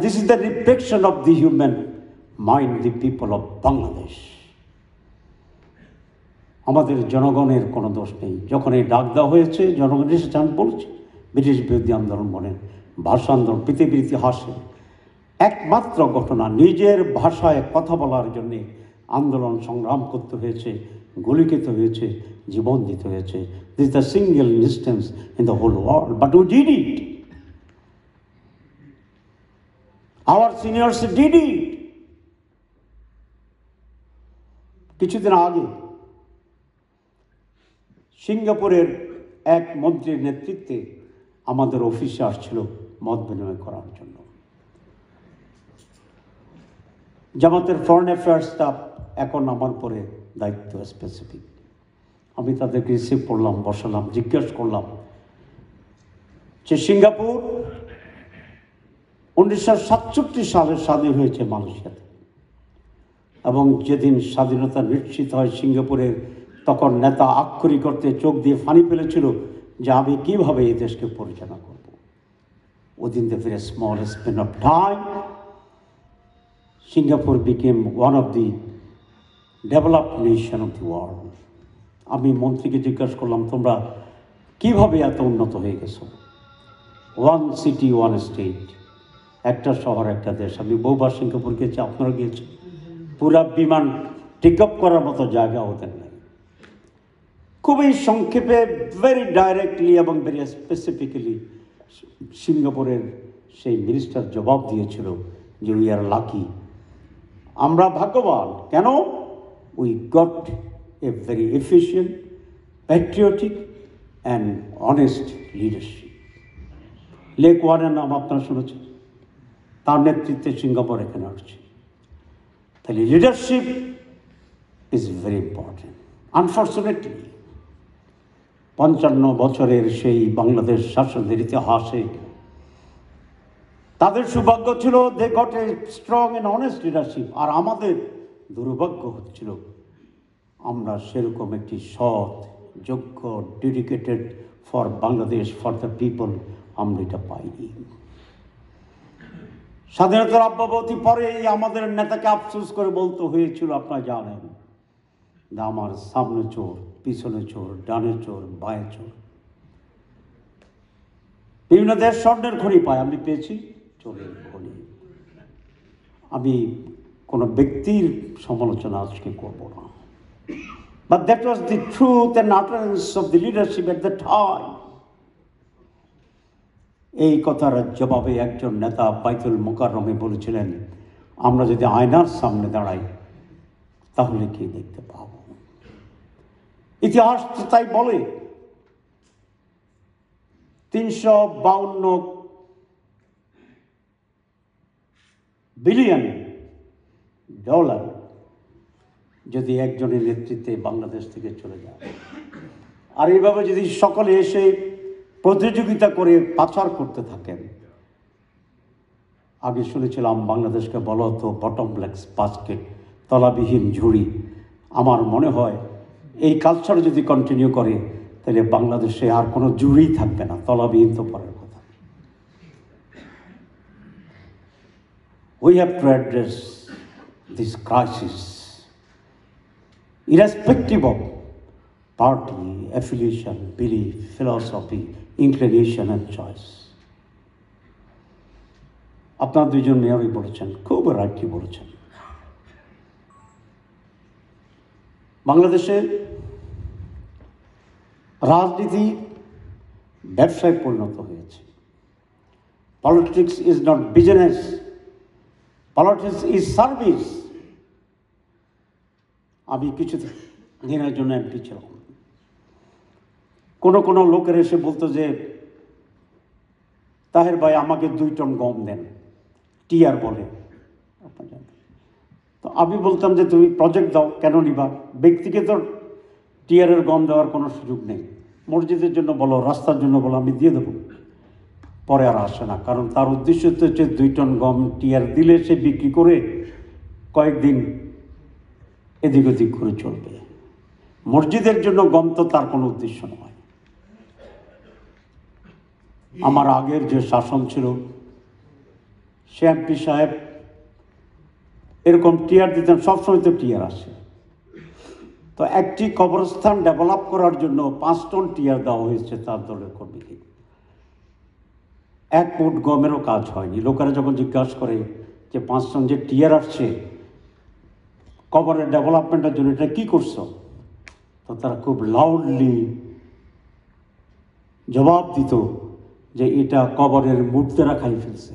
This is the reflection of the human mind, the people of Bangladesh. আমাদের জনগণের কোনো দোষ নেই। যখন এই ডাক দেওয়া হয়েছে জনগণের এসেছে, আমি বলছি ব্রিটিশ বিরোধী আন্দোলন বলেন, ভাষা আন্দোলন, পৃথিবীর ইতিহাসে একমাত্র ঘটনা, নিজের ভাষায় কথা বলার জন্যে আন্দোলন সংগ্রাম করতে হয়েছে, গুলি খেতে হয়েছে, জীবন দিতে হয়েছে। This is the single instance in the whole world, but we did it. Our seniors did it. কিছুদিন আগে সিঙ্গাপুরের এক মন্ত্রীর নেতৃত্বে আমাদের অফিসে আসছিল মত বিনিময় করার জন্য। জামাতের ফরেন অ্যাফেয়ার্স স্টাফ এখন আমার পরে দায়িত্ব স্পেসিফিক। আমি তাদেরকে রিসিভ করলাম, বসালাম, জিজ্ঞেস করলাম যে সিঙ্গাপুর 1967 সালে স্বাধীন হয়েছে মালয়েশিয়াতে, এবং যেদিন স্বাধীনতা নিশ্চিত হয় সিঙ্গাপুরের তখন নেতা আক্ষরিক অর্থে চোখ দিয়ে পানি ফেলেছিল যে আমি কীভাবে এই দেশকে পরিচালনা করব। Within the very small span of time, Singapore became one of the developed nation of the world. আমি মন্ত্রীকে জিজ্ঞাসা করলাম, তোমরা কিভাবে এত উন্নত হয়ে গেছো? ওয়ান সিটি ওয়ান স্টেট, একটা শহর একটা দেশ। আমি বহুবার সিঙ্গাপুর গেছি, আপনারা গিয়েছেন। পুরা বিমান টেক আপ করার মতো জায়গা ওদের নেই। খুবই সংক্ষেপে, ভেরি ডাইরেক্টলি এবং ভেরি স্পেসিফিক্যালি সিঙ্গাপুরের সেই মিনিস্টার জবাব দিয়েছিল যে উই আর লাকি, আমরা ভাগ্যবান। কেন? We got a very efficient, patriotic and honest leadership. Lake ওয়ানের নাম আপনারা শুনেছেন, তার নেতৃত্বে সিঙ্গাপুর এখানে আসছে। তাহলে leadership is very important. Unfortunately 55 বছরের সেই বাংলাদেশ শাসনের ইতিহাসে তাদের সৌভাগ্য ছিল, they got a strong and honest leadership. আর আমাদের দুর্ভাগ্য হচ্ছিল আমরা সেরকম একটি সৎ, যোগ্য, dedicated for Bangladesh, for the people, আমরা এটা পাইনি। স্বাধীনতার অব্যবধি পরে আমাদের নেতাকে আফসোস করে বলতে হয়েছিল, আপনারা জানেন, আমার সামনে চোর, পিছনে চোর, ডানে চোর, বাঁয়ে চোর। বিভিন্ন দেশ স্বর্ণের খনি পায়, আমি পেয়েছি চোরের খনি। আমি কোনো ব্যক্তির সমালোচনা আজকে করব না, but that was the truth and utterance of the leadership at the time. এই কথার জবাবে একজন নেতা বাইতুল মোকাররমে বলেছিলেন, আমরা যদি আয়নার সামনে দাঁড়াই তাহলে কি দেখতে পাব? ইতিহাস তাই বলে। 352 বিলিয়ন ডলার যদি একজনের নেতৃত্বে বাংলাদেশ থেকে চলে যায়, আর এইভাবে যদি সকলে এসে প্রতিযোগিতা করে পাচার করতে থাকেন। আগে শুনেছিলাম বাংলাদেশকে বলা হতো বটমলেস বাস্কেট, তলাবিহীন ঝুড়ি। আমার মনে হয় এই কালচার যদি কন্টিনিউ করে তাহলে বাংলাদেশে আর কোনো ঝুড়ি থাকবে না, তলাবিহীন তো পরের কথা। We have to address this crisis irrespective of party, affiliation, belief, philosophy, inclination and choice. আপনার দুইজন মেয়রই বলেছেন, খুব রাইটলি বলেছেন, বাংলাদেশে রাজনীতি ব্যবসায় পরিণত হয়েছে। Politics is not business, politics is service. আমি কিছু দিনের জন্য এমপি ছিলাম। কোনো লোকের এসে বলতো যে তাহের ভাই আমাকে 2 টন গম দেন, টিআর বলে। তো আমি বলতাম যে তুমি প্রজেক্ট দাও, কেন নিবা? ব্যক্তিকে তো টিআরের গম দেওয়ার কোনো সুযোগ নেই। মসজিদের জন্য বলো, রাস্তার জন্য বলো, আমি দিয়ে দেবো। পরে আর আসে না, কারণ তার উদ্দেশ্য হচ্ছে 2 টন গম টিআর দিলে সে বিক্রি করে কয়েকদিন এদিক ওদিক করে চলবে। মসজিদের জন্য গম তো তার কোনো উদ্দেশ্য নয়। আমার আগের যে শাসন ছিল সে এমপি সাহেব এরকম টিয়ার দিতেন, সবসময় তো টিয়ার আসে। তো একটি কবরস্থান ডেভেলপ করার জন্য 5 টন টিয়ার দেওয়া হয়েছে তার দলের কর্মীকে। 1 মুঠ গমেরও কাজ হয়নি। লোকেরা যখন জিজ্ঞাসা করে যে 5 টন যে টিয়ার আসছে কবরের ডেভেলপমেন্টের জন্য, এটা কী করছো, তো তারা খুব লাউডলি জবাব দিত যে এটা কবরের মূর্তিরা খাই ফেলছে।